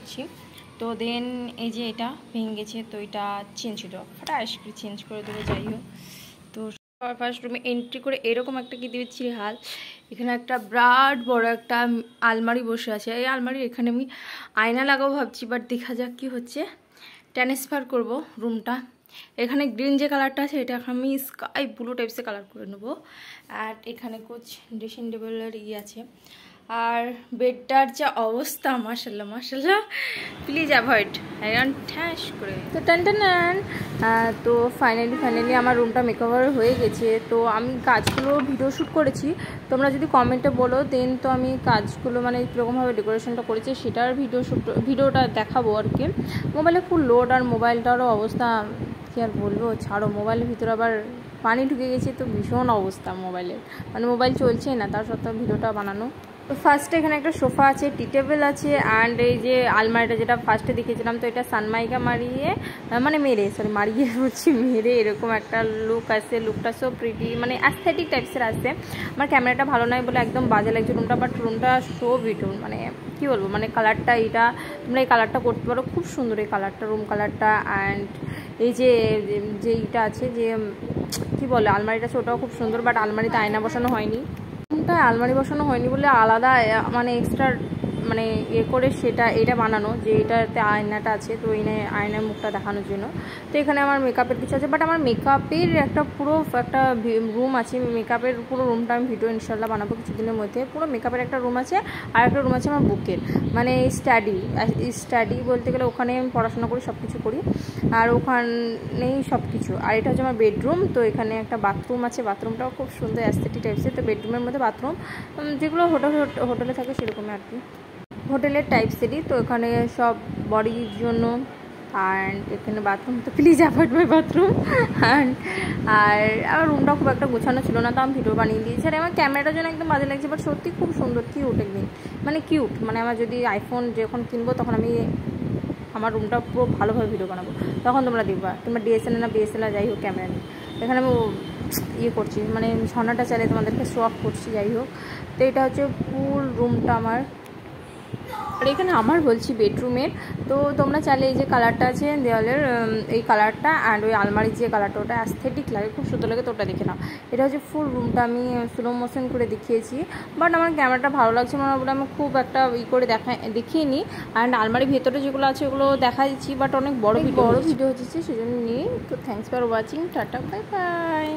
করছি। তো দেন এই যে এটা ভেঙে গেছে, তো এটা চেঞ্জ হলো, ফটাস করে চেঞ্জ করে দেবো। যাই হোক, তো ফার্স্ট রুমে এন্ট্রি করে এরকম একটা কি দিচ্ছি হাল। এখানে একটা বিরাট বড় একটা আলমারি বসে আছে। এই আলমারির এখানে আমি আয়না লাগাবো ভাবছি, বাট দেখা যাক কি হচ্ছে। ট্রান্সফার করব রুমটা। এখানে গ্রিন যে কালারটা আছে এটা এখন আমি স্কাই ব্লু টাইপসে কালার করে নেবো। আর এখানে কুছ ড্রেসিং টেবিলের আছে। আর বেডটার যা অবস্থা, মাশাল্লাহ মাশাল্লাহ, প্লিজ অ্যাভয়েড এখন ঠ্যাস করে। তো টান তো ফাইনালি আমার রুমটা মেকওভার হয়ে গেছে। তো আমি কাজগুলো ভিডিও শ্যুট করেছি, তোমরা যদি কমেন্টে বলো দেন তো আমি কাজগুলো মানে কীরকমভাবে ডেকোরেশনটা করেছি সেটার ভিডিওটা দেখাবো আর কি। মোবাইলে ফুল লোড, আর মোবাইলটারও অবস্থা কী আর বলবো, ছাড়ো। মোবাইলের ভিতরে আবার পানি ঢুকে গেছে, তো ভীষণ অবস্থা মোবাইলের, মানে মোবাইল চলছেই না, তার সত্ত্বেও ভিডিওটা বানানো। তো ফার্স্টে এখানে একটা সোফা আছে, টি টেবিল আছে, অ্যান্ড এই যে আলমারিটা যেটা ফার্স্টে দেখেছিলাম, তো এটা সানমাইকা মারিয়ে হচ্ছে মেরে এরকম একটা লুক আছে। লুকটা সো প্রিটি, মানে অ্যাস্থেটিক টাইপসের আছে। আমার ক্যামেরাটা ভালো নয় বলে একদম বাজে লাগছে রুমটা, বাট রুমটা সো বিউটিফুল, মানে কী বলবো, মানে কালারটা এটা তোমরা এই কালারটা করতে পারো, খুব সুন্দর এই কালারটা, রুম কালারটা। অ্যান্ড এই যে এইটা আছে যে কী বলে আলমারিটা আছে, ওটাও খুব সুন্দর, বাট আলমারিতে আয়না বসানো হয়নি। আলমারি বসানো হয়নি বলে আলাদা মানে এক্সট্রা মানে করে এটা বানানো, যে এটাতে আয়নাটা আছে, তো এই আয়নার মুখটা দেখানোর জন্য। তো এখানে আমার মেকআপের কিছু আছে, বাট আমার মেকআপের একটা পুরো একটা রুম আছে। মেকআপের পুরো রুমটা আমি ভিডিও ইনশাল্লাহ বানাবো কিছুদিনের মধ্যে। পুরো মেকআপের একটা রুম আছে, আর একটা রুম আছে আমার বুকের, মানে স্টাডি বলতে গেলে ওখানে আমি পড়াশোনা করি, সব কিছু করি, আর ওখানেই সব কিছু। আর এটা হচ্ছে আমার বেডরুম। তো এখানে একটা বাথরুম আছে, বাথরুমটাও খুব সুন্দর অ্যাস্থেটিক টাইপসের। তো বেডরুমের মধ্যে বাথরুম যেগুলো হোটেলে থাকে সেরকমই আর কি, হোটেলের টাইপসেরই। তো এখানে সব বডির জন্য, অ্যান্ড এখানে বাথরুম, তো প্লিজ অ্যাভয়েড মাই বাথরুম। আর আমার রুমটা খুব একটা গোছানো ছিল না, তো আমি ভিডিও বানিয়ে দিয়েছি। আর আমার ক্যামেরাটার জন্য একদম বাজে লাগছে, বাট সত্যি খুব সুন্দর, কিউট একদিন, মানে কিউট। মানে আমার যদি আইফোন যখন কিনবো তখন আমি আমার রুমটা পুরো ভালোভাবে ভিডিও বানাবো, তখন তোমরা দেখবা। তোমরা বিএসএলআর যাই হোক ক্যামেরা নিয়ে এখানে আমি করছি, মানে ঝর্ণাটা চালিয়ে তোমাদেরকে শো অফ করছি। যাই হোক, তো এটা হচ্ছে ফুল রুমটা আমার। আর এখানে আমার বলছি বেডরুমের। তো তোমরা চাইলে এই যে কালারটা আছে দেওয়ালের, এই কালারটা অ্যান্ড ওই আলমারির যে কালারটা, ওটা অ্যাস্থেটিক লাগে, খুব সুন্দর লাগে, তো ওটা দেখে নাও। এটা হচ্ছে ফুল রুমটা, আমি স্লো মোশন করে দেখিয়েছি, বাট আমার ক্যামেরাটা ভালো লাগছে না বলে আমি খুব একটা করে দেখিয়ে নিই। অ্যান্ড আলমারির ভেতরে যেগুলো আছে ওগুলো দেখা দিচ্ছি, বাট অনেক বড় ভিডিও হচ্ছে সেজন্য নিই। তো thanks for watching, tata, bye bye.